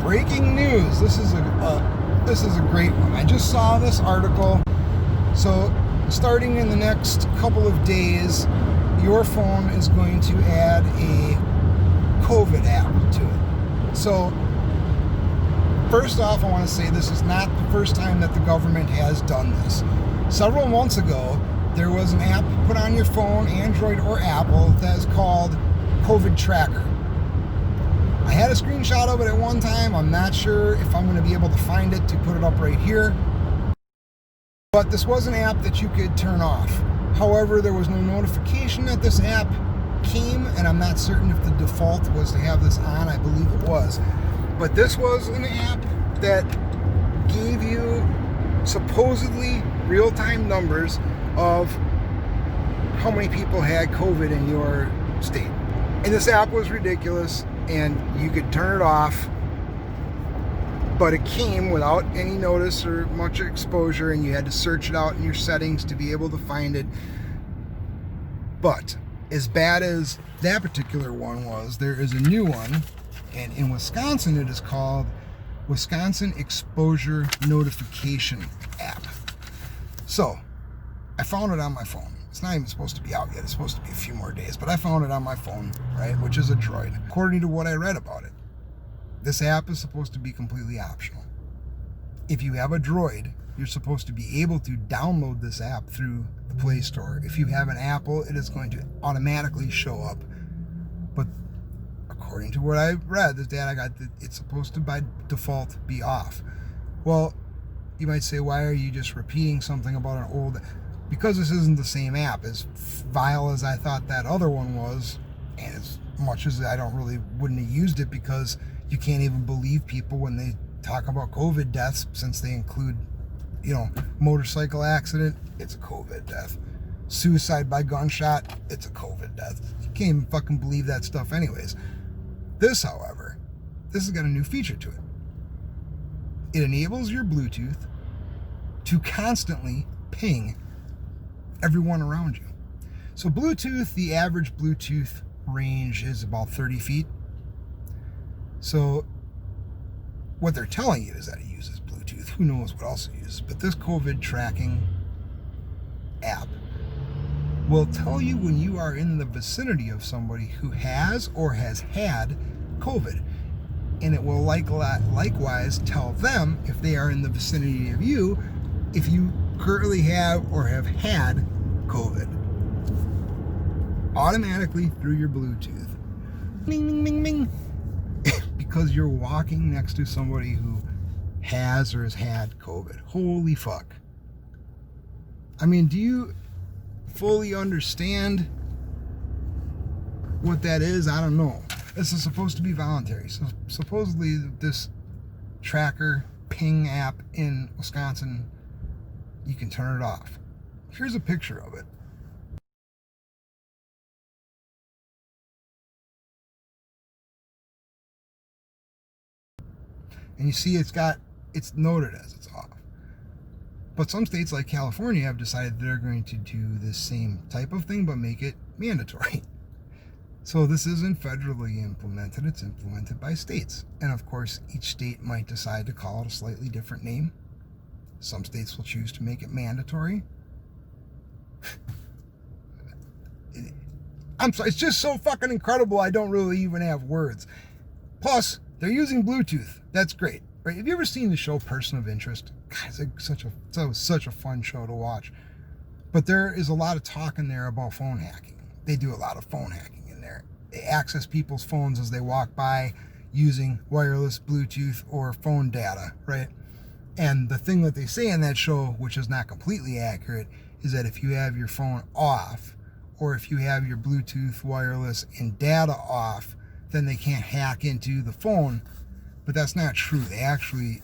Breaking news. This is a great one. I just saw this article. So starting in the next couple of days, your phone is going to add a COVID app to it. So first off, I want to say this is not the first time that the government has done this. Several months ago, there was an app put on your phone, Android or Apple, that is called COVID Tracker. I had a screenshot of it at one time. I'm not sure if I'm going to be able to find it to put it up right here. But this was an app that you could turn off. However, there was no notification that this app came, and I'm not certain if the default was to have this on. I believe it was. But this was an app that gave you supposedly real-time numbers of how many people had COVID in your state. And this app was ridiculous, and you could turn it off, but it came without any notice or much exposure, and you had to search it out in your settings to be able to find it. But as bad as that particular one was, there is a new one, and in Wisconsin it is called Wisconsin Exposure Notification App. So I found it on my phone. It's not even supposed to be out yet. It's supposed to be a few more days, but I found it on my phone, right, which is a Droid. According to what I read about it, this app is supposed to be completely optional. If you have a Droid, you're supposed to be able to download this app through the Play Store. If you have an Apple, it is going to automatically show up. But according to what I read, the data I got, it's supposed to by default be off. Well, you might say, why are you just repeating something about an old... Because this isn't the same app. As vile as I thought that other one was, and as much as I wouldn't have used it, because you can't even believe people when they talk about COVID deaths, since they include, motorcycle accident, it's a COVID death. Suicide by gunshot, it's a COVID death. You can't even fucking believe that stuff anyways. This, however, this has got a new feature to it. It enables your Bluetooth to constantly ping everyone around you. So Bluetooth, the average Bluetooth range is about 30 feet. So what they're telling you is that it uses Bluetooth. Who knows what else it uses? But this COVID tracking app will tell you when you are in the vicinity of somebody who has or has had COVID. And it will likewise tell them, if they are in the vicinity of you, if you currently have or have had COVID. Automatically through your Bluetooth. Bing, bing, bing, bing. Because you're walking next to somebody who has or has had COVID. Holy fuck. I mean, do you fully understand what that is? I don't know. This is supposed to be voluntary. So supposedly this tracker ping app in Wisconsin, you can turn it off. Here's a picture of it. And you see it's noted as it's off. But some states like California have decided they're going to do this same type of thing, but make it mandatory. So this isn't federally implemented, it's implemented by states. And of course, each state might decide to call it a slightly different name. Some states will choose to make it mandatory. I'm sorry, it's just so fucking incredible, I don't really even have words. Plus, they're using Bluetooth. That's great, right? Have you ever seen the show Person of Interest? God, that was such a fun show to watch. But there is a lot of talk in there about phone hacking. They do a lot of phone hacking in there. They access people's phones as they walk by using wireless Bluetooth or phone data, right? And the thing that they say in that show, which is not completely accurate, is that if you have your phone off, or if you have your Bluetooth, wireless, and data off, then they can't hack into the phone. But that's not true. They actually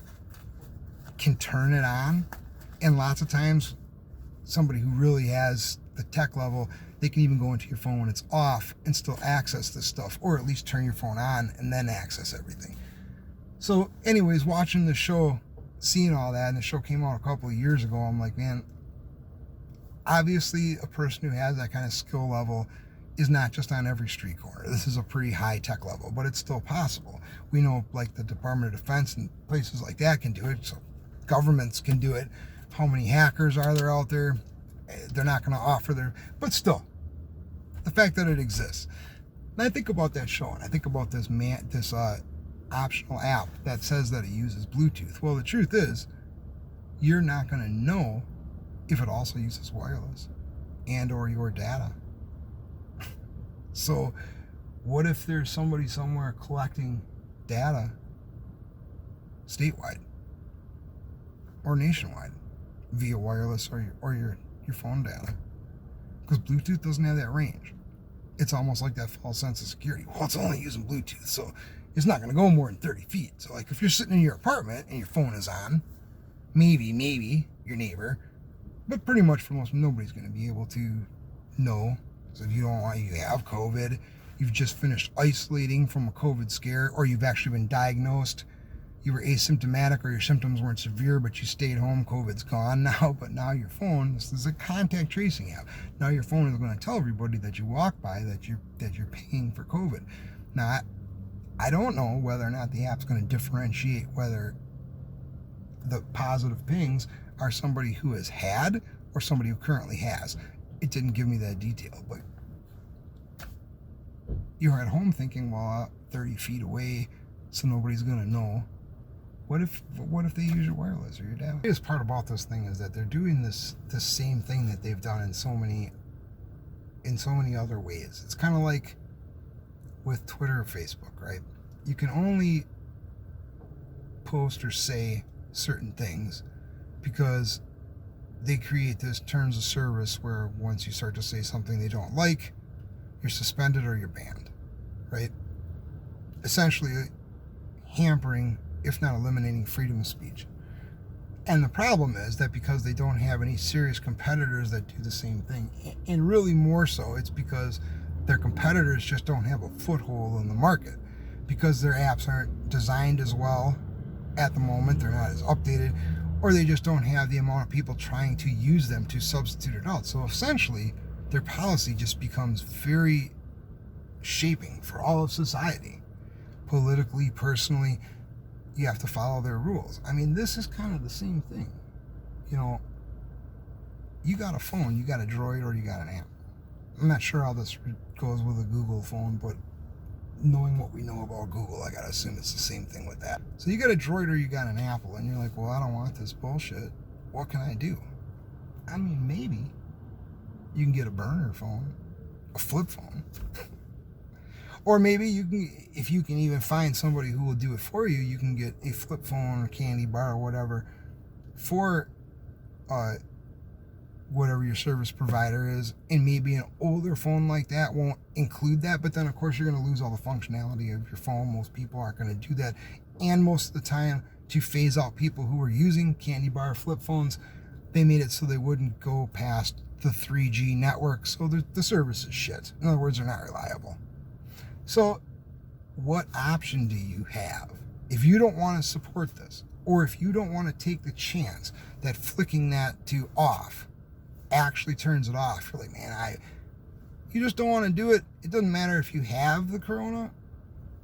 can turn it on. And lots of times, somebody who really has the tech level, they can even go into your phone when it's off and still access this stuff, or at least turn your phone on and then access everything. So anyways, watching the show, seeing all that, and the show came out a couple of years ago, I'm like, man, obviously a person who has that kind of skill level is not just on every street corner. This is a pretty high tech level, but it's still possible. We know like the Department of Defense and places like that can do it, so governments can do it. How many hackers are there out there? They're not going to offer their, but still, the fact that it exists. And I think about that show, and I think about this optional app that says that it uses Bluetooth. Well, the truth is, you're not going to know if it also uses wireless and or your data. So what if there's somebody somewhere collecting data statewide or nationwide via wireless or your phone data? Because Bluetooth doesn't have that range. It's almost like that false sense of security. Well, it's only using Bluetooth, so it's not going to go more than 30 feet. So like if you're sitting in your apartment and your phone is on, maybe your neighbor, but pretty much for most, nobody's going to be able to know. So if you have COVID, you've just finished isolating from a COVID scare, or you've actually been diagnosed, you were asymptomatic or your symptoms weren't severe, but you stayed home, COVID's gone now, but now your phone, this is a contact tracing app. Now your phone is going to tell everybody that you walk by that you're paying for COVID. Now, I don't know whether or not the app's going to differentiate whether the positive pings are somebody who has had or somebody who currently has. It didn't give me that detail, but you're at home thinking, well, 30 feet away, so nobody's going to know. What if they use your wireless or your data? The biggest part about this thing is that they're doing this same thing that they've done in so many other ways. It's kind of like with Twitter or Facebook, right? You can only post or say certain things because they create this terms of service where once you start to say something they don't like, you're suspended or you're banned, right? Essentially hampering, if not eliminating, freedom of speech. And the problem is that because they don't have any serious competitors that do the same thing, and really more so, it's because their competitors just don't have a foothold in the market because their apps aren't designed as well at the moment, they're not as updated, or they just don't have the amount of people trying to use them to substitute it out. So essentially, their policy just becomes very shaping for all of society. Politically, personally, you have to follow their rules. I mean, this is kind of the same thing. You know, you got a phone, you got a Droid, or you got an app. I'm not sure how this goes with a Google phone, but knowing what we know about Google, I gotta assume it's the same thing with that. So you got a Droid or you got an Apple, and you're like, well, I don't want this bullshit. What can I do? I mean, maybe you can get a burner phone, a flip phone. Or maybe you can, if you can even find somebody who will do it for you, you can get a flip phone or candy bar or whatever for whatever your service provider is. And maybe an older phone like that won't include that, but then of course you're going to lose all the functionality of your phone. Most people aren't going to do that. And most of the time, to phase out people who are using candy bar flip phones, they made it so they wouldn't go past the 3G network, so the service is shit. In other words, they're not reliable. So what option do you have? If you don't want to support this, or if you don't want to take the chance that flicking that to off actually turns it off, you're like, man, you just don't want to do it. It doesn't matter if you have the corona,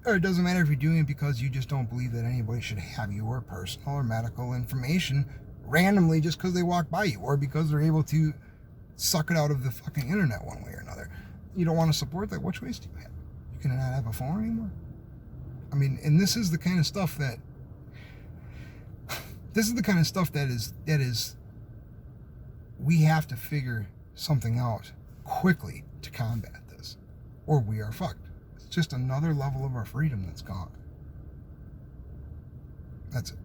or it doesn't matter if you're doing it because you just don't believe that anybody should have your personal or medical information randomly just because they walk by you, or because they're able to suck it out of the fucking internet one way or another. You don't want to support that. Which ways do you have? You can not have a phone anymore? I mean, and this is the kind of stuff that is we have to figure something out quickly to combat this, or we are fucked. It's just another level of our freedom that's gone. That's it.